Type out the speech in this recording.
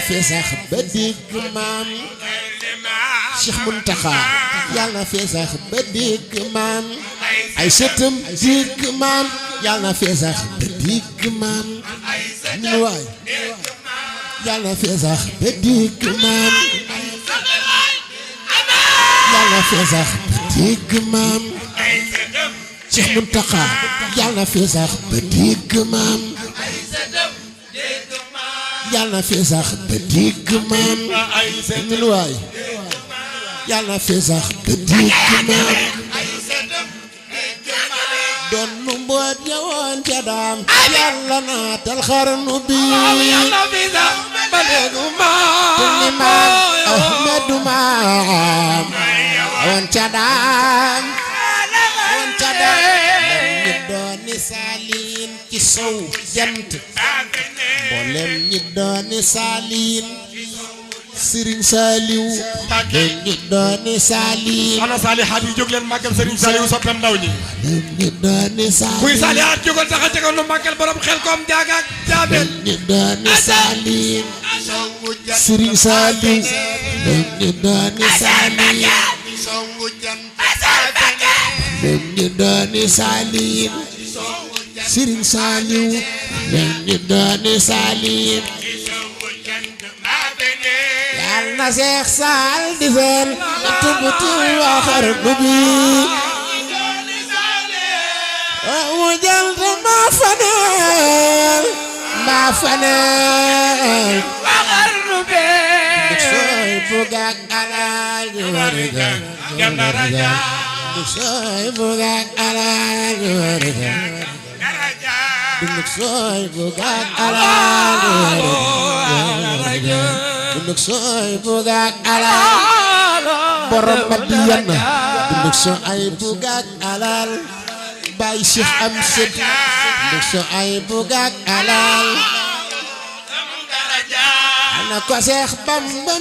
fi sax ba dégg maam Cheikh Muntaxa yàlla na fi sax ba dégg maam ay sëtam dégg maam yàlla na fi sax ba dégg maam ñu waay yàlla na fi sax ba dégg maam yàlla na fi sax ba dégg maam Cheikh Muntaxa yàlla na fi sax ba dégg maam yàlla na fi sax ba dégg maam ñun waay yàlla na fi sax ba dégg maam doon nu mboot ñëwoon ca daam yàlla naatal xarnu bi yàlla fi sax ba dégg maam ku ni maam Ahmadu maam woon ca daam woon ca daam ñi dooni saaliin ci sow jant mboolem ñi dooni saaliin Serigne Saliou ñi dooni saaliin ana saalihaat yi jóg leen màggal Serigne Saliou soppem ndaw ñi ñi dooni saaliin kuy saalihaat jógal taxa ca kaw nu màggal borom xel koom jaaga ak jaabel ñi dooni saaliin Serigne Saliou ñi dooni saaliin ñi dooni saaliin Serigne Saliou ñi dooni saaliin yàlla na Seex Saal di fen tubuti waxar gubi mu jant ma faneel waxar gubi sooy bugak alaaj warga sooy bugak alaaj warga sooy bugak alaaj warga sooy bugak alal borom Madiyana dunduk sooy bugak alal Baay Cheikh am sët dunduk sooy bugak alal ana ko Seex Bamba